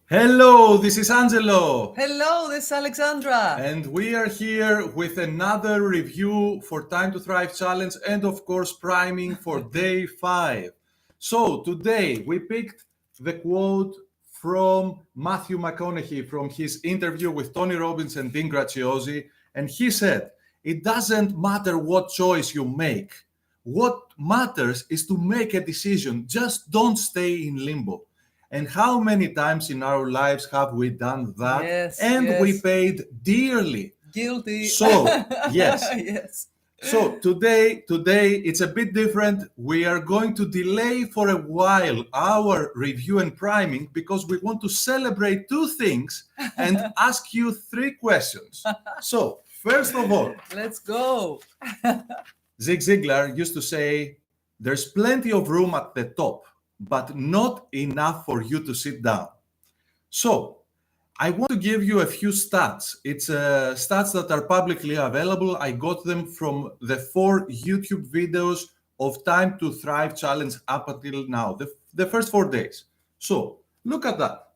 Hello, this is Angelo. Hello, this is Alexandra. And we are here with another review for Time to Thrive Challenge and, of course, priming for day 5. So, today we picked the quote from Matthew McConaughey from his interview with Tony Robbins and Dean Graziosi. And he said, "It doesn't matter what choice you make. What matters is to make a decision. Just don't stay in limbo." And how many times in our lives have we done that? Yes, And we yes. paid dearly. Guilty. So, yes. Yes. So today it's a bit different. We are going to delay for a while our review and priming because we want to celebrate two things and ask you 3 questions. So, first of all, Let's go. Zig Ziglar used to say, "There's plenty of room at the top, but not enough for you to sit down." So, I want to give you a few stats. It's stats that are publicly available. I got them from the 4 YouTube videos of Time to Thrive Challenge up until now, the first 4 days. So, look at that.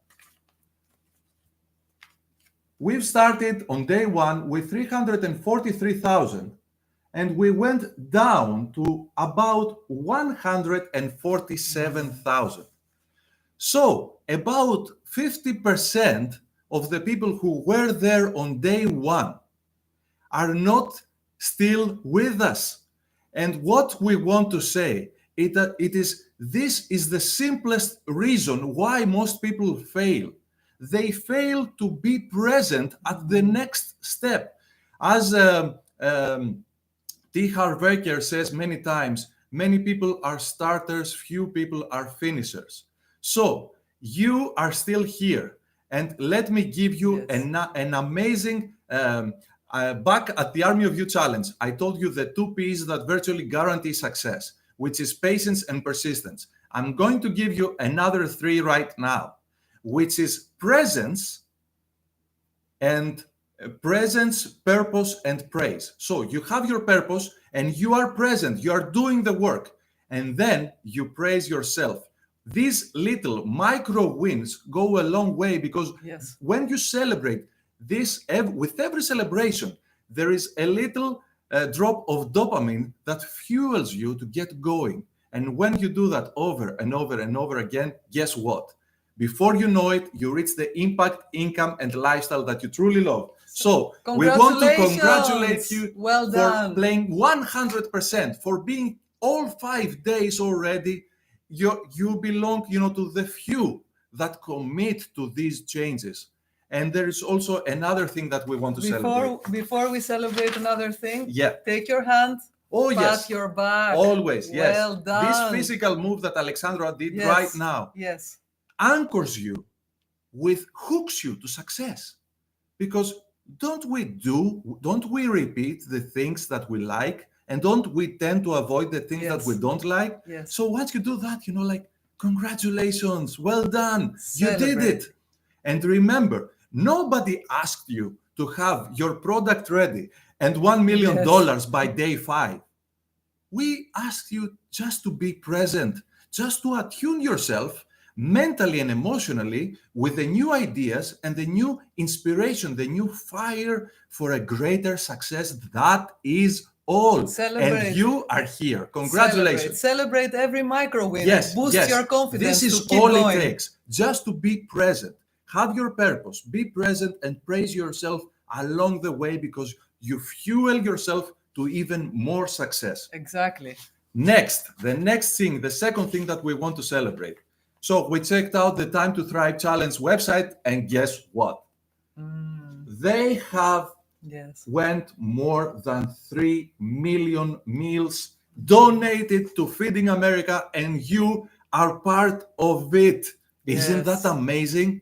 We've started on day 1 with 343,000. And we went down to about 147,000. So about 50% of the people who were there on day 1 are not still with us. And what we want to say, this is the simplest reason why most people fail. They fail to be present at the next step. As T. Harv Eker says many times, many people are starters, few people are finishers. So you are still here. And let me give you an amazing, back at the Army of You challenge, I told you the 2 P's that virtually guarantee success, which is patience and persistence. I'm going to give you another 3 right now, which is presence, purpose, and praise. So you have your purpose and you are present, you are doing the work, and then you praise yourself. These little micro wins go a long way because when you celebrate this, with every celebration, there is a little drop of dopamine that fuels you to get going. And when you do that over and over and over again, guess what? Before you know it, you reach the impact, income, and lifestyle that you truly love. So we want to congratulate you for playing 100%, for being all 5 days already. You belong, to the few that commit to these changes. And there is also another thing that we want to celebrate. Before we celebrate another thing, yeah, take your hand. Oh, pat your back. Always, yes. Well done. This physical move that Alexandra did right now anchors you, hooks you to success. Because don't we repeat the things that we like, and don't we tend to avoid the things that we don't like? So once you do that, congratulations, well done, celebrate. You did it. And remember, nobody asked you to have your product ready and $1 million by day 5. We asked you just to be present, just to attune yourself mentally and emotionally with the new ideas and the new inspiration, the new fire for a greater success. That is all. Celebrate. And you are here. Congratulations. Celebrate every micro win. Boost your confidence. This is all it takes. Just to be present. Have your purpose. Be present and praise yourself along the way, because you fuel yourself to even more success. Exactly. The second thing that we want to celebrate. So we checked out the Time to Thrive Challenge website, and guess what? They have went more than 3 million meals donated to Feeding America, and you are part of it. Isn't that amazing?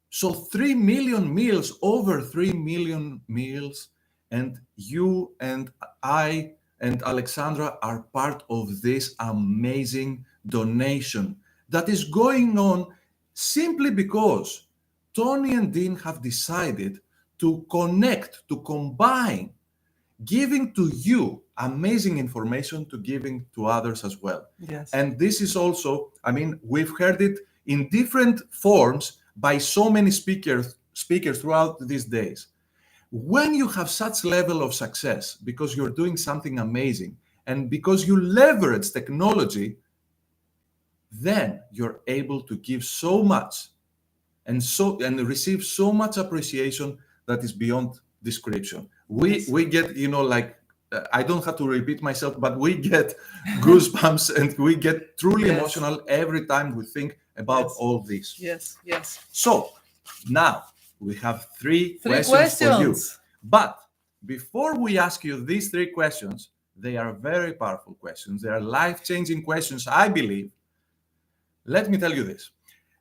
So 3 million meals, over 3 million meals, and you and I and Alexandra are part of this amazing donation that is going on simply because Tony and Dean have decided to connect, to combine giving to you amazing information to giving to others as well. Yes. And this is also, we've heard it in different forms by so many speakers throughout these days. When you have such level of success because you're doing something amazing and because you leverage technology, then you're able to give so much and receive so much appreciation that is beyond description. We get, I don't have to repeat myself, but we get goosebumps and we get truly emotional every time we think about all this. Yes. So now we have three questions for you. But before we ask you these three questions, they are very powerful questions. They are life-changing questions, I believe. Let me tell you this.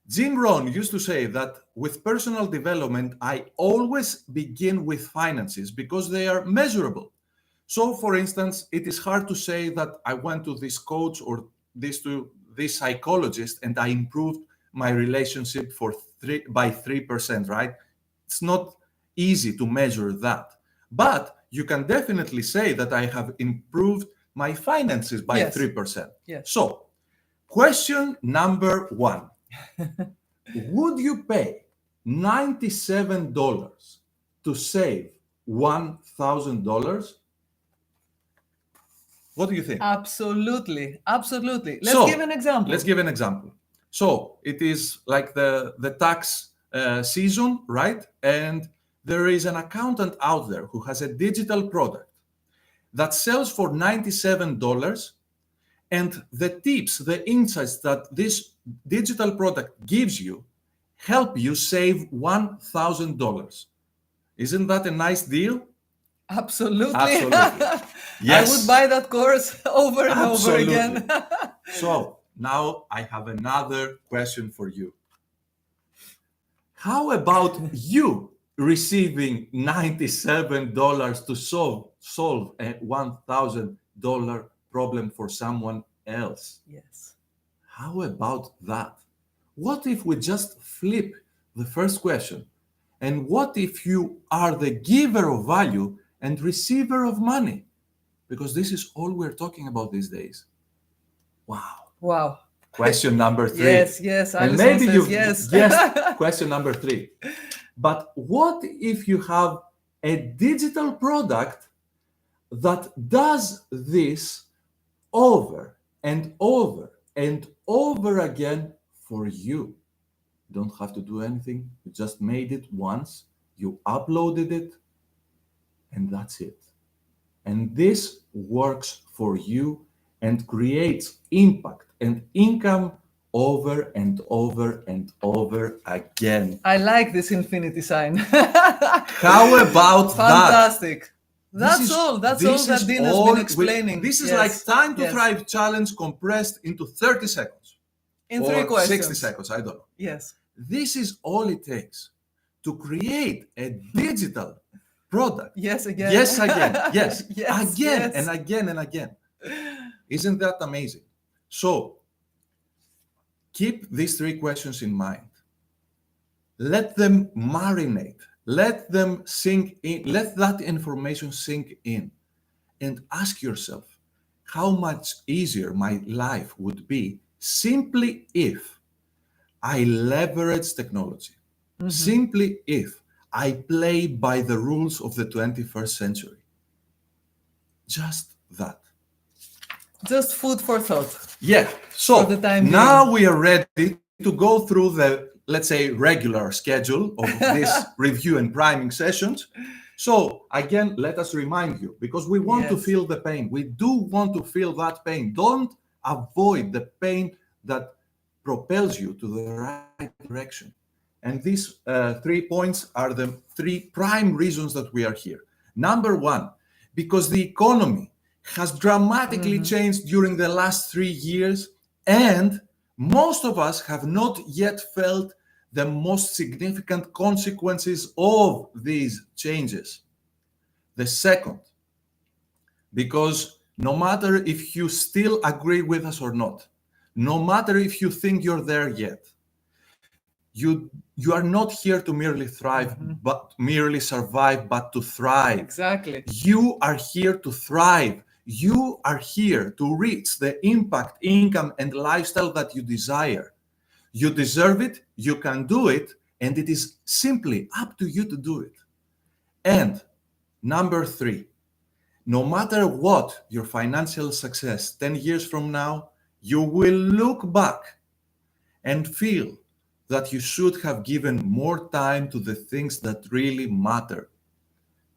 Jim Rohn used to say that with personal development, I always begin with finances because they are measurable. So, for instance, it is hard to say that I went to this coach or this psychologist and I improved my relationship by 3%, right? It's not easy to measure that. But you can definitely say that I have improved my finances by 3%. Yes. So, question number 1. Would you pay $97 to save $1,000? What do you think? Absolutely. Let's give an example. So it is like the tax season, right? And there is an accountant out there who has a digital product that sells for $97, and the tips, the insights that this digital product gives you help you save $1,000. Isn't that a nice deal? Absolutely. Yes. I would buy that course over and over again. So now I have another question for you. How about you receiving $97 to solve a $1,000 problem for someone else? Yes. How about that? What if we just flip the first question? And what if you are the giver of value and receiver of money? Because this is all we're talking about these days. Wow. Question number 3. Yes. And maybe you've guessed question number 3. But what if you have a digital product that does this over and over and over again for you? You don't have to do anything. You just made it once. You uploaded it. And that's it. And this works for you and creates impact and income over and over and over again. I like this infinity sign. How about Fantastic. That's all that Dean has been explaining. This is like Time to Thrive challenge compressed into 30 seconds. In 3 questions. 60 seconds, I don't know. Yes. This is all it takes to create a digital product. Yes, again. Yes, again. Yes. Yes, again yes. and again and again. Isn't that amazing? So, keep these 3 questions in mind. Let them marinate. Let them sink in. Let that information sink in. And ask yourself how much easier my life would be simply if I leverage technology. Mm-hmm. Simply if I play by the rules of the 21st century. Just that. Just food for thought. Yeah. So now we are ready to go through the, let's say, regular schedule of this review and priming sessions. So again, let us remind you, because we want to feel the pain. We do want to feel that pain. Don't avoid the pain that propels you to the right direction. And these 3 points are the 3 prime reasons that we are here. Number 1, because the economy has dramatically changed during the last 3 years, and most of us have not yet felt the most significant consequences of these changes. The second, because no matter if you still agree with us or not, no matter if you think you're there yet, you are not here to merely thrive, but merely survive, but to thrive. Exactly. You are here to thrive. You are here to reach the impact, income, and lifestyle that you desire. You deserve it, you can do it, And it is simply up to you to do it. And number 3, no matter what your financial success 10 years from now, you will look back and feel that you should have given more time to the things that really matter.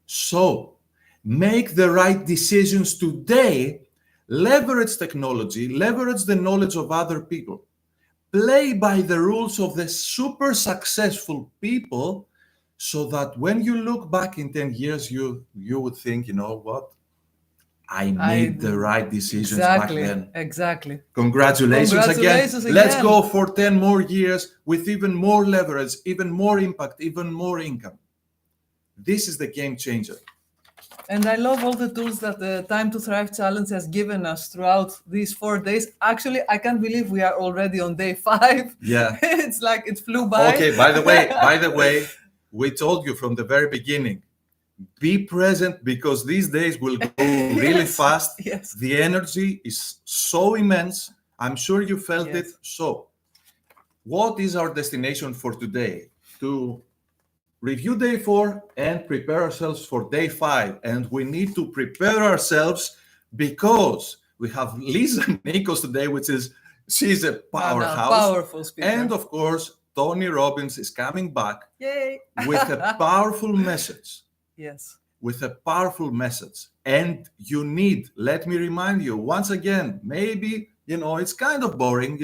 So, make the right decisions today, leverage technology, leverage the knowledge of other people, play by the rules of the super successful people, so that when you look back in 10 years, you would think, you know what? I made the right decisions back then. Exactly. Congratulations again. Let's go for 10 more years with even more leverage, even more impact, even more income. This is the game changer. And I love all the tools that the Time to Thrive Challenge has given us throughout these 4 days. Actually, I can't believe we are already on day 5. Yeah. It's like it flew by. Okay, by the way, we told you from the very beginning, be present, because these days will go really fast. Yes. The energy is so immense. I'm sure you felt it. So, what is our destination for today? To review day 4 and prepare ourselves for day 5. And we need to prepare ourselves because we have Lisa Nikos today, she's a powerhouse. Powerful speaker. And of course, Tony Robbins is coming back. Yay. With a powerful message. Yes. With a powerful message. And you need, let me remind you once again, maybe, it's kind of boring,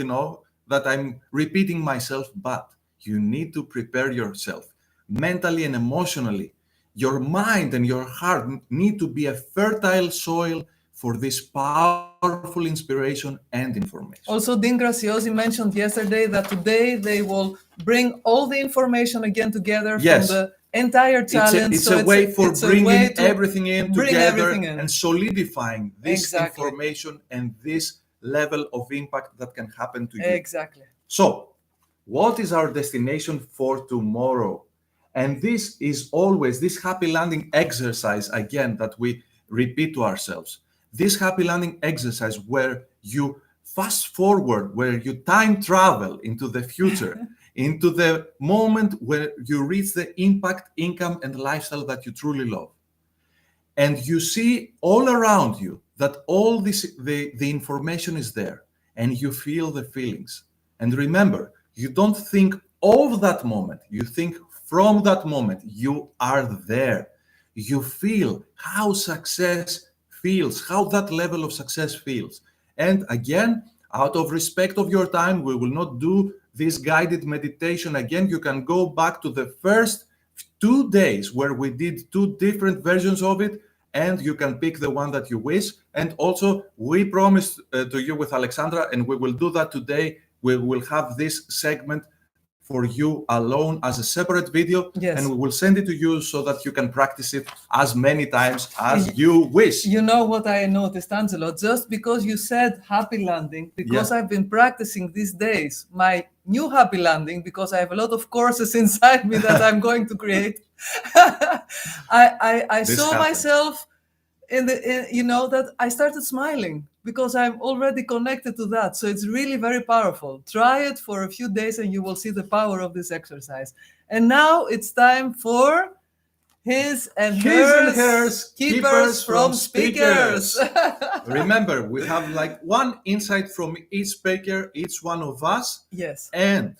that I'm repeating myself, but you need to prepare yourself mentally and emotionally. Your mind and your heart need to be a fertile soil for this powerful inspiration and information. Also, Dean Graziosi mentioned yesterday that today they will bring all the information again together from the entire challenge. It's a way for bringing everything in together and solidifying this information and this level of impact that can happen to you. Exactly. So, what is our destination for tomorrow? And this is always this happy landing exercise, again, that we repeat to ourselves. This happy landing exercise where you fast forward, where you time travel into the future, into the moment where you reach the impact, income, and lifestyle that you truly love. And you see all around you that all this, the information is there, and you feel the feelings. And remember, you don't think of that moment, you think from that moment. You are there. You feel how success feels, how that level of success feels. And again, out of respect of your time, we will not do this guided meditation. Again, you can go back to the first 2 days where we did 2 different versions of it, and you can pick the one that you wish. And also, we promised to you with Alexandra, and we will do that today. We will have this segment for you alone as a separate video, and we will send it to you so that you can practice it as many times as you wish. You know what I noticed, Angelo? Just because you said happy landing, because I've been practicing these days my new happy landing, because I have a lot of courses inside me that I'm going to create. I saw myself that I started smiling, because I'm already connected to that. So it's really very powerful. Try it for a few days and you will see the power of this exercise. And now it's time for his and hers keepers from speakers. Remember, we have like one insight from each speaker, each one of us. Yes. And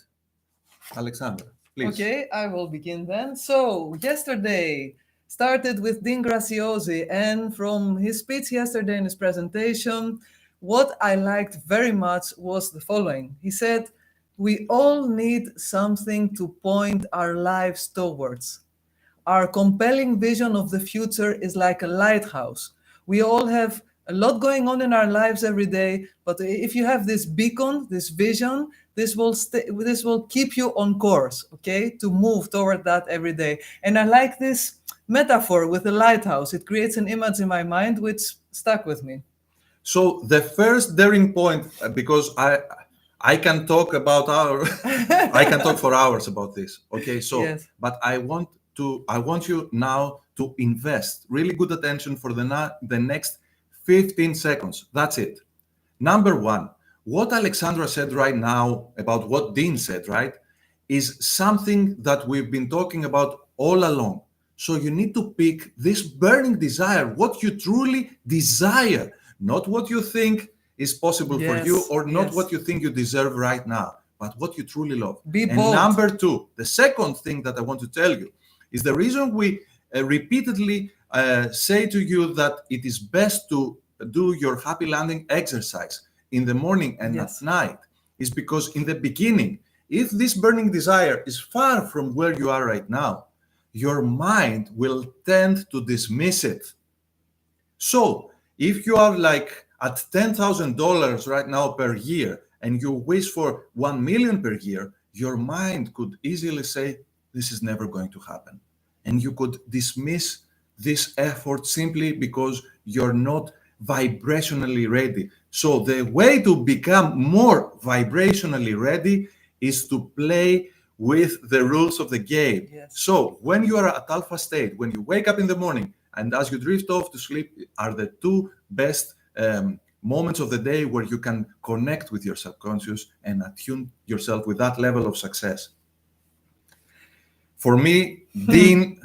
Alexandra, please. Okay, I will begin then. So yesterday started with Dean Graziosi, and from his speech yesterday in his presentation, what I liked very much was the following. He said, we all need something to point our lives towards. Our compelling vision of the future is like a lighthouse. We all have a lot going on in our lives every day, but if you have this beacon, this vision, this will keep you on course, okay, to move toward that every day. And I like this metaphor with the lighthouse. It creates an image in my mind which stuck with me. So the first daring point, because I can talk about I can talk for hours about this. Okay, so but I want you now to invest really good attention for the next 15 seconds. That's it. Number 1, what Alexandra said right now about what Dean said, right? is something that we've been talking about all along. So you need to pick this burning desire, what you truly desire, not what you think is possible for you, or not what you think you deserve right now, but what you truly love. Be and bold. Number two, the second thing that I want to tell you is the reason we repeatedly say to you that it is best to do your happy landing exercise in the morning and at night is because in the beginning, if this burning desire is far from where you are right now, your mind will tend to dismiss it. So if you are like at $10,000 right now per year and you wish for 1 million per year, your mind could easily say, this is never going to happen. And you could dismiss this effort simply because you're not vibrationally ready. So the way to become more vibrationally ready is to play with the rules of the game. So when you are at alpha state, when you wake up in the morning and as you drift off to sleep, are the two best moments of the day where you can connect with your subconscious and attune yourself with that level of success. For me, Dean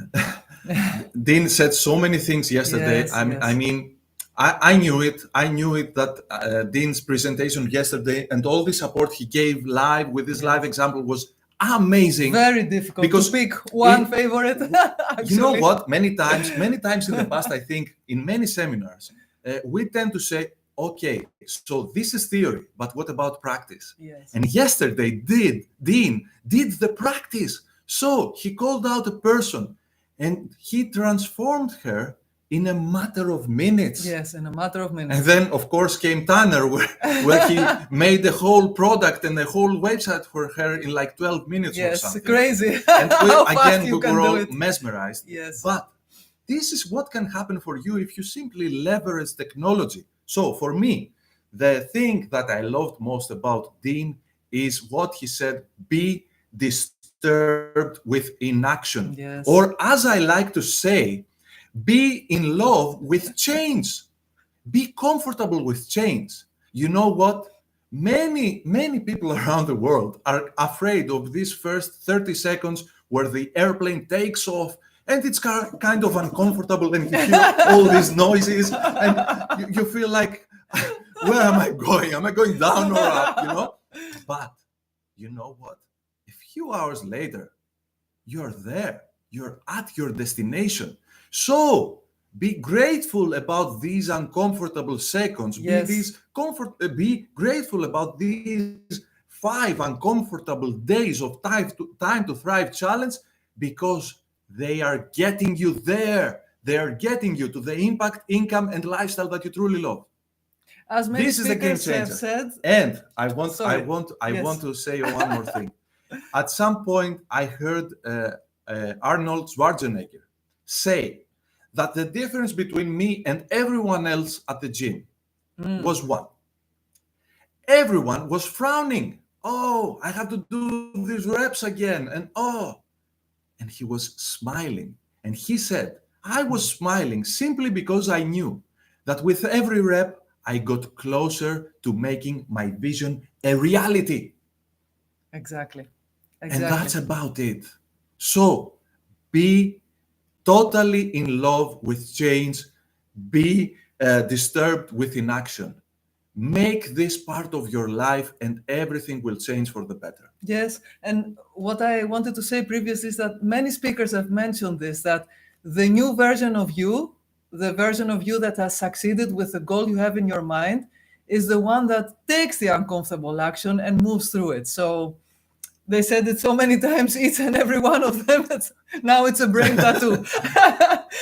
said so many things yesterday. I mean, I knew it. I knew it that Dean's presentation yesterday and all the support he gave live with this live example was amazing. Very difficult because to pick one favorite. You know what? Many times in the past, I think in many seminars, we tend to say, okay, so this is theory, but what about practice? And yesterday, Dean did the practice. So he called out a person and he transformed her in a matter of minutes. Yes, in a matter of minutes. And then, of course, came Tanner, where he made the whole product and the whole website for her in like 12 minutes or something. Yes, crazy. And we were all mesmerized. Yes. But this is what can happen for you if you simply leverage technology. So for me, the thing that I loved most about Dean is what he said, be disturbed with inaction. Yes. Or as I like to say, be in love with change. Be comfortable with change. You know what? Many people around the world are afraid of these first 30 seconds where the airplane takes off and it's kind of uncomfortable and you hear all these noises and you feel like, where am I going? Am I going down or up, you know? But you know what? A few hours later, you're there. You're at your destination. So be grateful about these uncomfortable seconds. Yes. Be grateful about these 5 uncomfortable days of time to thrive challenge because they are getting you there. They are getting you to the impact, income, and lifestyle that you truly love. As many this is the game changer. Have said. And I want to say one more thing. At some point, I heard Arnold Schwarzenegger say that the difference between me and everyone else at the gym was what? Everyone was frowning. Oh, I have to do these reps again. And he was smiling. And he said, I was smiling simply because I knew that with every rep, I got closer to making my vision a reality. Exactly. And that's about it. So be totally in love with change. Be disturbed with inaction. Make this part of your life and everything will change for the better. Yes. And what I wanted to say previously is that many speakers have mentioned this, that the new version of you, the version of you that has succeeded with the goal you have in your mind, is the one that takes the uncomfortable action and moves through it. So they said it so many times, each and every one of them. Now it's a brain tattoo.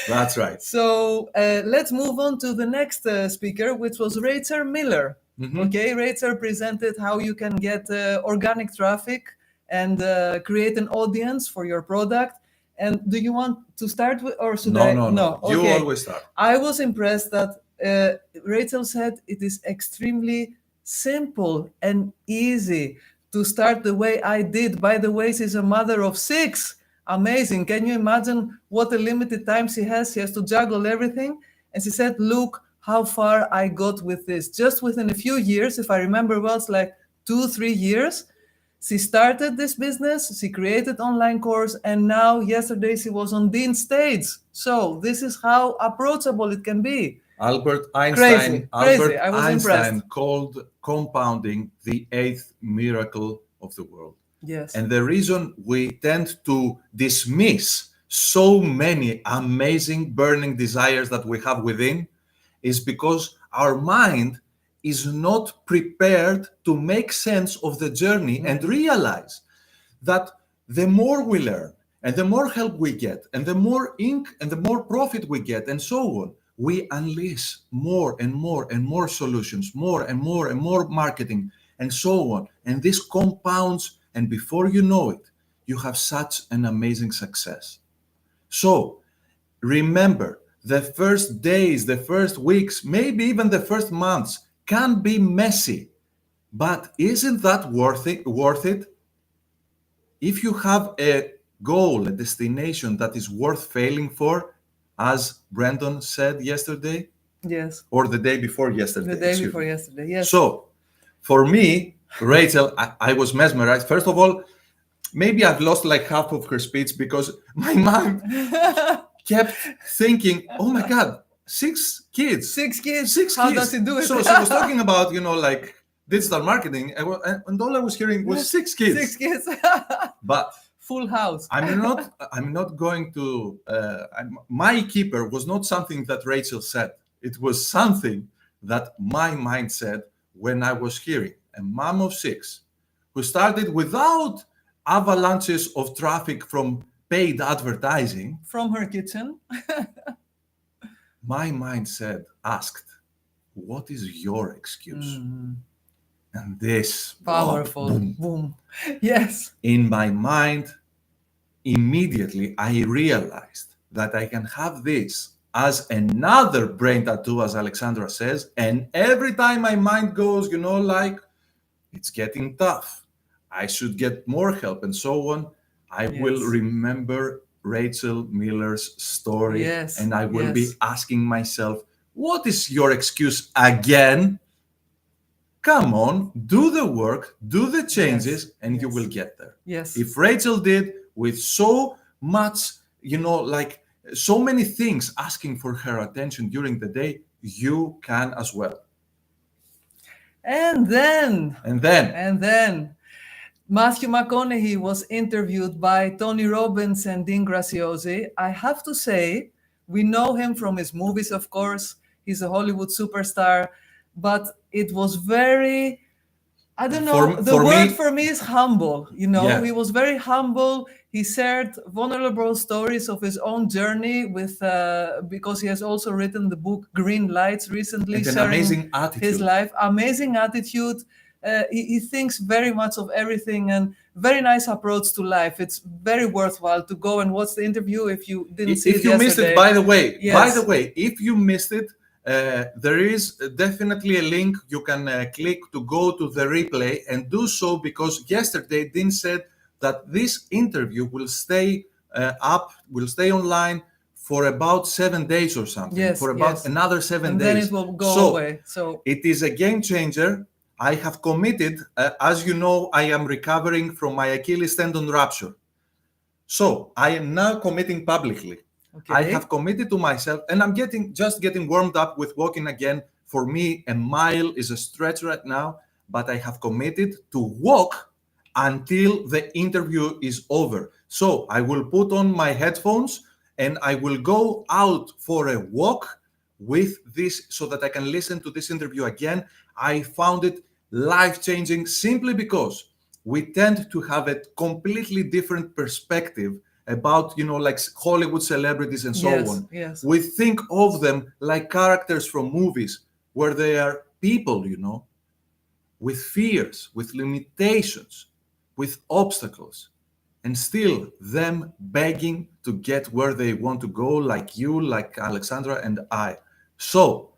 That's right. So let's move on to the next speaker, which was Rachel Miller. Mm-hmm. Okay, Rachel presented how you can get organic traffic and create an audience for your product. And do you want to start with, or should I? No. Okay. You always start. I was impressed that Rachel said it is extremely simple and easy to start the way I did. By the way, she's a mother of 6. Amazing. Can you imagine what a limited time she has? She has to juggle everything. And she said, look how far I got with this. Just within a few years, if I remember well, it's like 2-3 years. She started this business, she created online course, and now yesterday she was on Dean's stage. So this is how approachable it can be. Albert Crazy. Albert I was Einstein impressed. called compounding the eighth miracle of the world. Yes. And the reason we tend to dismiss so many amazing burning desires that we have within is because our mind is not prepared to make sense of the journey and realize that the more we learn and the more help we get and the more ink and the more profit we get and so on, we unleash more and more and more solutions, more and more and more marketing and so on. And this compounds, and before you know it, you have such an amazing success. So remember, the first days, the first weeks, maybe even the first months can be messy, but isn't that worth it? If you have a goal, a destination that is worth failing for, as Brandon said yesterday, Yes. or the day before yesterday. The day before yesterday, yes. So for me, Rachel, I was mesmerized. First of all, maybe I've lost like half of her speech because my mind kept thinking, oh my God, 6 kids. 6 kids. 6 How kids. does he do it? So she was talking about, like digital marketing, and all I was hearing was 6 kids. 6 kids. But full house. I'm not going to. My keeper was not something that Rachel said. It was something that my mind said when I was hearing a mom of 6 who started without avalanches of traffic from paid advertising. From her kitchen. My mind asked, what is your excuse? And this powerful boom. Yes. In my mind, immediately I realized that I can have this as another brain tattoo, as Alexandra says, and every time my mind goes, like it's getting tough, I should get more help and so on, I will remember Rachel Miller's story, and I will be asking myself, what is your excuse again? Come on, do the work, do the changes, and you will get there. Yes. If Rachel did with so much, like so many things asking for her attention during the day, you can as well. And then Matthew McConaughey was interviewed by Tony Robbins and Dean Graziosi. I have to say, we know him from his movies, of course. He's a Hollywood superstar, but it was very, I don't know, the word for me is humble. He was very humble. He shared vulnerable stories of his own journey with, because he has also written the book Green Lights recently, and an sharing amazing attitude. His life, amazing attitude. He thinks very much of everything and very nice approach to life. It's very worthwhile to go and watch the interview if you didn't see it yesterday. If you missed it, by the way, if you missed it, there is definitely a link you can click to go to the replay, and do so because yesterday Dean said that this interview will stay will stay online for about 7 days or something, for about another 7 days. Then it will go away. So it is a game changer. I have committed, as you know, I am recovering from my Achilles tendon rupture. So I am now committing publicly. Okay. I have committed to myself, and I'm just getting warmed up with walking again. For me, a mile is a stretch right now, but I have committed to walk until the interview is over. So I will put on my headphones and I will go out for a walk with this so that I can listen to this interview again. I found it life-changing simply because we tend to have a completely different perspective about, like Hollywood celebrities and so on. Yes. We think of them like characters from movies where they are people, with fears, with limitations, with obstacles, and still them begging to get where they want to go, like you, like Alexandra and I. So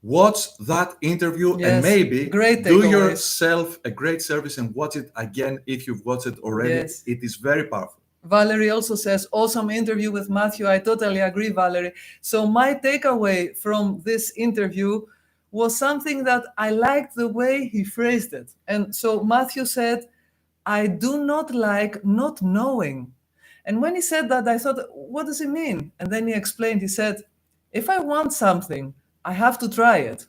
watch that interview and maybe do yourself a great service and watch it again if you've watched it already. Yes. It is very powerful. Valerie also says, awesome interview with Matthew. I totally agree, Valerie. So my takeaway from this interview was something that I liked the way he phrased it. And so Matthew said, I do not like not knowing. And when he said that, I thought, what does he mean? And then he explained, he said, if I want something, I have to try it.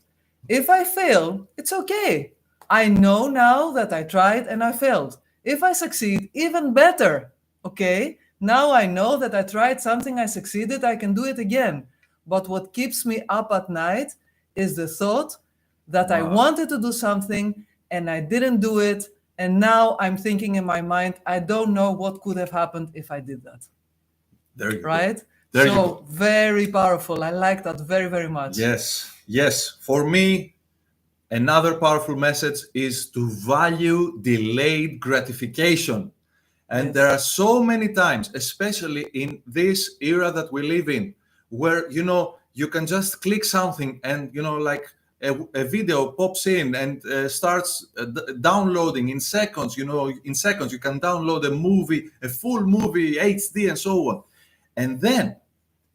If I fail, it's okay. I know now that I tried and I failed. If I succeed, even better. Okay, now I know that I tried something, I succeeded, I can do it again. But what keeps me up at night is the thought that I wanted to do something and I didn't do it. And now I'm thinking in my mind, I don't know what could have happened if I did that. There you right? go. There you So go. very powerful. I like that very, very much. Yes. For me, another powerful message is to value delayed gratification. And Yes. there are so many times, especially in this era that we live in, where, you can just click something and, like a video pops in and starts downloading in seconds. In seconds, you can download a movie, a full movie, HD and so on. And then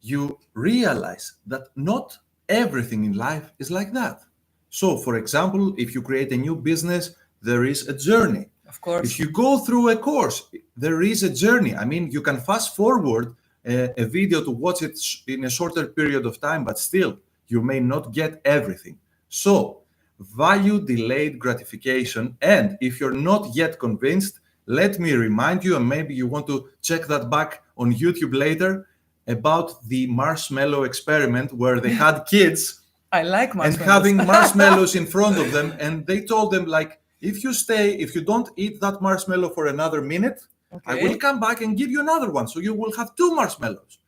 you realize that not everything in life is like that. So, for example, if you create a new business, there is a journey. Of course. If you go through a course, there is a journey. I mean, you can fast forward a video to watch it in a shorter period of time, but still, you may not get everything. So, value delayed gratification. And if you're not yet convinced, let me remind you, and maybe you want to check that back on YouTube later, about the marshmallow experiment where they had kids I like marshmallows. and having marshmallows in front of them, and they told them, like, if you don't eat that marshmallow for another minute, I will come back and give you another one, so you will have 2 marshmallows.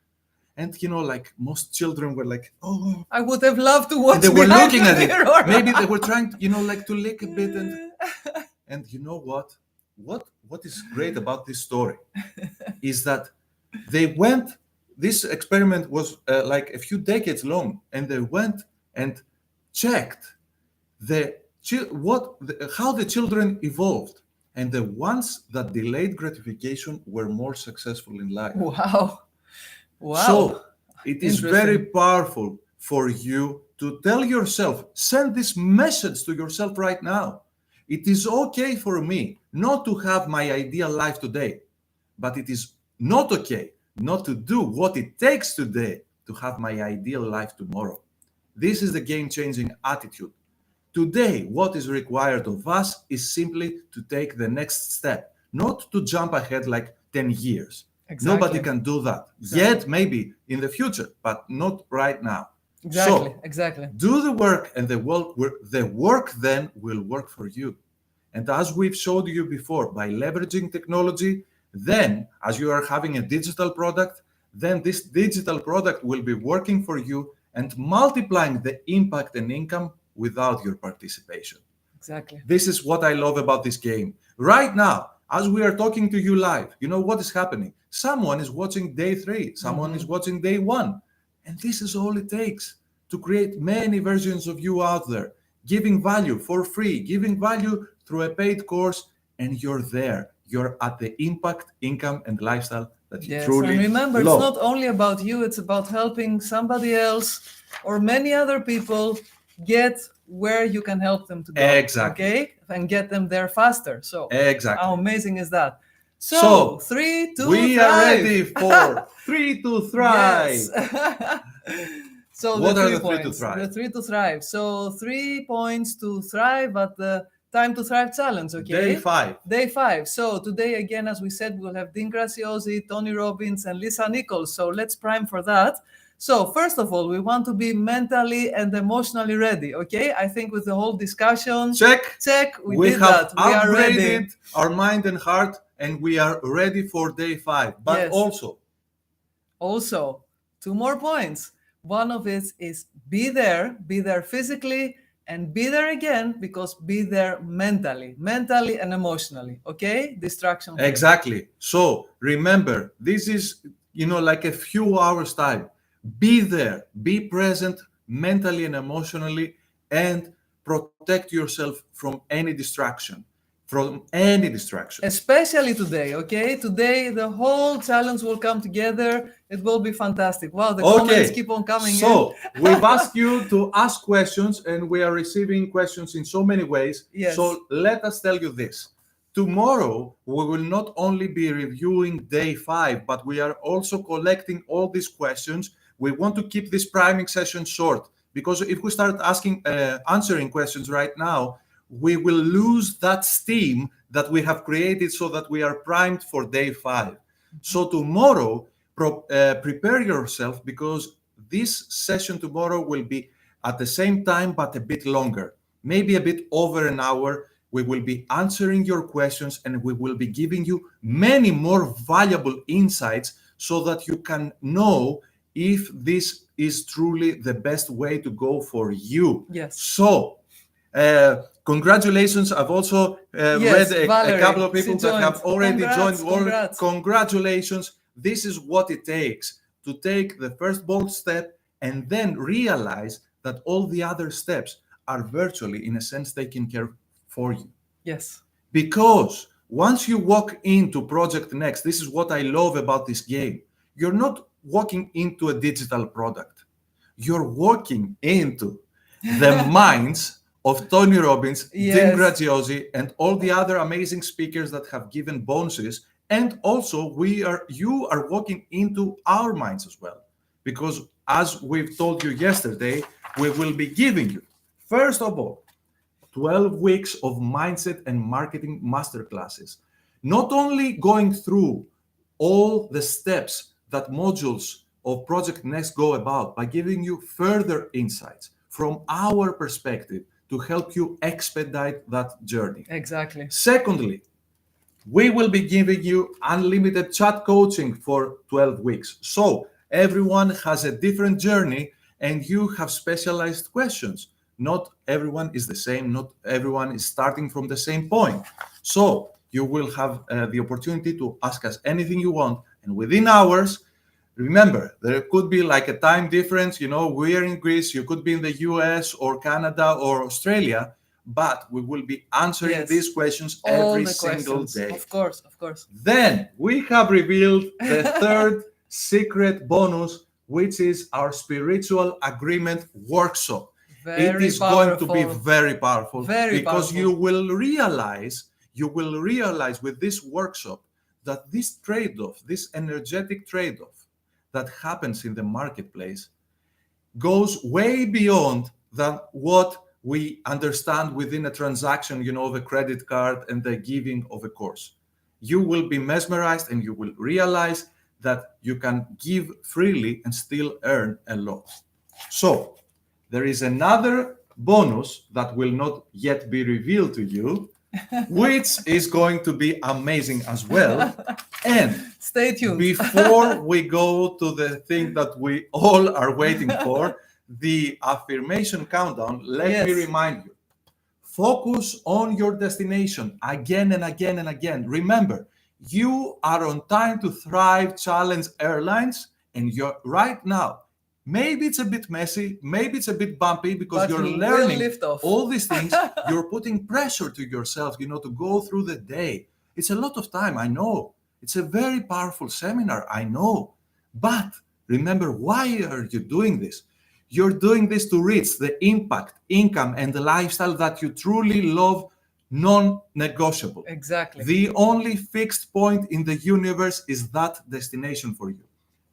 And like most children were like, oh, I would have loved to watch. and they were looking at it. Mirror. Maybe they were trying, like to lick a bit, and you know what? What is great about this story is that they went. This experiment was like a few decades long, and they went and checked how the children evolved, and the ones that delayed gratification were more successful in life. Wow. So it is very powerful for you to tell yourself, send this message to yourself right now. It is okay for me not to have my ideal life today, but it is not okay not to do what it takes today to have my ideal life tomorrow. This is the game-changing attitude. Today, what is required of us is simply to take the next step, not to jump ahead like 10 years. Exactly. Nobody can do that. Yet, maybe in the future, but not right now. Exactly. Do the work, and the work then will work for you. And as we've showed you before, by leveraging technology, then as you are having a digital product, then this digital product will be working for you and multiplying the impact and income without your participation. Exactly. This is what I love about this game. Right now, as we are talking to you live, you know what is happening? Someone is watching day 3, someone is watching day 1. And this is all it takes to create many versions of you out there, giving value for free, giving value through a paid course, and you're there. You're at the impact, income, and lifestyle that you truly and remember, love. It's not only about you, it's about helping somebody else or many other people get where you can help them to go. Exactly. Okay? And get them there faster. So exactly. How amazing is that? So 3 to we thrive. Are ready for 3 to thrive. Yes. So what the are 3 the 3 points. to thrive? The 3 to thrive. So 3 points to thrive at the Time to Thrive Challenge, okay? Day 5. So today, again, as we said, we'll have Dean Graziosi, Tony Robbins, and Lisa Nichols. So let's prime for that. So first of all, we want to be mentally and emotionally ready, okay? I think with the whole discussion, check, we did have that. We are ready. Upgraded our mind and heart, and we are ready for day 5. But also, 2 more points. One of it is be there physically, and be there again, because be there mentally and emotionally, okay? Distraction. Exactly. So remember, this is, like a few hours time. Be there, be present mentally and emotionally, and protect yourself from any distraction. Especially today, okay? Today, the whole challenge will come together. It will be fantastic. Wow, the comments keep on coming in. So, we've asked you to ask questions, and we are receiving questions in so many ways. Yes. So, let us tell you this. Tomorrow, we will not only be reviewing day 5, but we are also collecting all these questions. We want to keep this priming session short because if we start answering questions right now, we will lose that steam that we have created so that we are primed for day 5. So tomorrow, prepare yourself because this session tomorrow will be at the same time, but a bit longer, maybe a bit over an hour. We will be answering your questions and we will be giving you many more valuable insights so that you can know if this is truly the best way to go for you. Yes. So, congratulations. I've also read a couple of people that have already joined. Congratulations. This is what it takes to take the first bold step and then realize that all the other steps are virtually, in a sense, taken care for you. Yes. Because once you walk into Project Next, this is what I love about this game. You're not walking into a digital product. You're walking into the minds of Tony Robbins, Dean Graziosi, and all the other amazing speakers that have given bonuses. And also, you are walking into our minds as well. Because as we've told you yesterday, we will be giving you, first of all, 12 weeks of mindset and marketing masterclasses. Not only going through all the steps that modules of Project Next go about, by giving you further insights from our perspective to help you expedite that journey. Exactly. Secondly, we will be giving you unlimited chat coaching for 12 weeks. So everyone has a different journey and you have specialized questions. Not everyone is the same. Not everyone is starting from the same point. So you will have the opportunity to ask us anything you want. And within hours, remember, there could be like a time difference. You know, we're in Greece. You could be in the US or Canada or Australia. But we will be answering these questions every single day. Of course, of course. Then we have revealed the third secret bonus, which is our spiritual agreement workshop. It is going to be very powerful because you will realize with this workshop that this trade-off, this energetic trade-off that happens in the marketplace goes way beyond than what we understand within a transaction, you know, the credit card and the giving of a course. You will be mesmerized and you will realize that you can give freely and still earn a lot. So there is another bonus that will not yet be revealed to you, which is going to be amazing as well. And stay tuned. Before we go to the thing that we all are waiting for, the affirmation countdown, let me remind you, focus on your destination again and again and again. Remember, you are on Time to Thrive Challenge Airlines, and you're right now. Maybe it's a bit messy, maybe it's a bit bumpy because you're learning all these things. You're putting pressure to yourself, you know, to go through the day. It's a lot of time, I know. It's a very powerful seminar, I know. But remember, why are you doing this? You're doing this to reach the impact, income, and the lifestyle that you truly love, non-negotiable. Exactly. The only fixed point in the universe is that destination for you.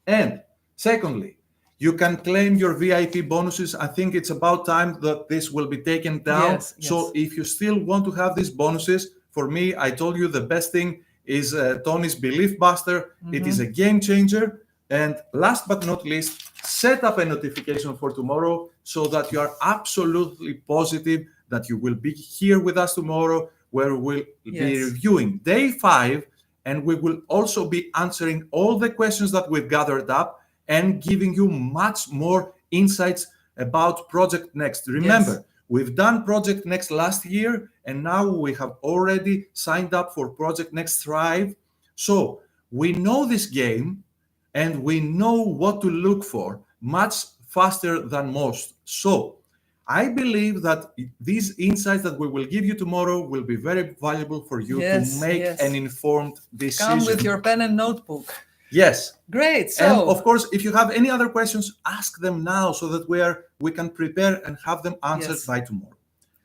And secondly, you can claim your VIP bonuses. I think it's about time that this will be taken down. So if you still want to have these bonuses, for me, I told you the best thing is Tony's Belief Buster. It is a game changer. And last but not least, set up a notification for tomorrow so that you are absolutely positive that you will be here with us tomorrow, where we'll be reviewing day 5, and we will also be answering all the questions that we've gathered up and giving you much more insights about Project Next. Remember, we've done Project Next last year, and now we have already signed up for Project Next Thrive. So we know this game, and we know what to look for much faster than most. So I believe that these insights that we will give you tomorrow will be very valuable for you to make an informed decision. Come with your pen and notebook. Yes. Great. So, and of course, if you have any other questions, ask them now so that we can prepare and have them answered by tomorrow.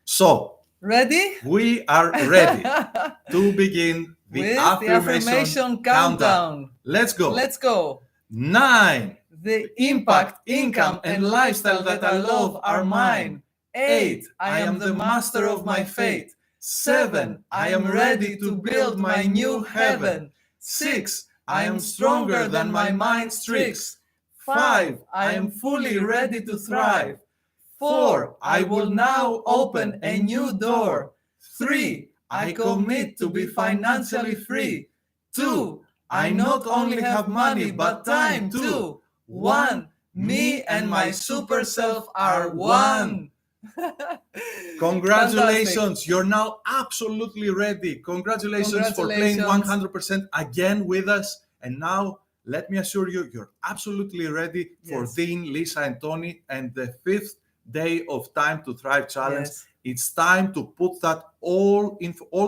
So Ready? We are ready to begin the With affirmation countdown. Let's go. Let's go. 9. The impact, income, and lifestyle that I love are mine. 8. I am the master of my fate. 7. I am ready to build my new heaven. 6. I am stronger than my mind's tricks. 5. I am fully ready to thrive. 4. I will now open a new door. 3. I commit to be financially free. 2. I not only have money but time too. 1. Me and my super self are one. Congratulations. Fantastic. You're now absolutely ready. Congratulations for playing 100% again with us. And now, let me assure you, you're absolutely ready for Yes. Dean, Lisa, and Tony and the 5th day of Time to Thrive Challenge. Yes. It's time to put that all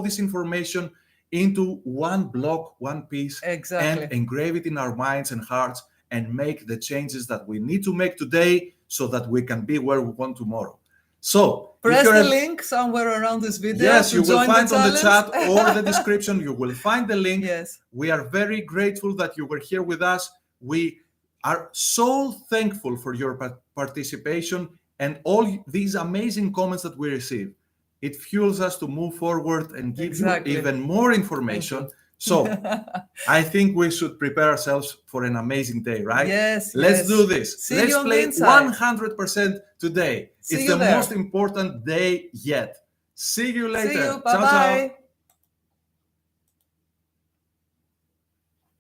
this information into one block, one piece, Exactly. and engrave it in our minds and hearts and make the changes that we need to make today so that we can be where we want tomorrow. So press the link somewhere around this video. Yes, to you will join find on the chat challenge. or the description, you will find the link. Yes. We are very grateful that you were here with us. We are so thankful for your participation and all these amazing comments that we receive. It fuels us to move forward and give Exactly. you even more information. So I think we should prepare ourselves for an amazing day, right? Yes. Let's yes. do this. See Let's you on the play inside. 100% today. See It's you the there. most important day yet. See you later. See you. Ciao, ciao. Bye-bye.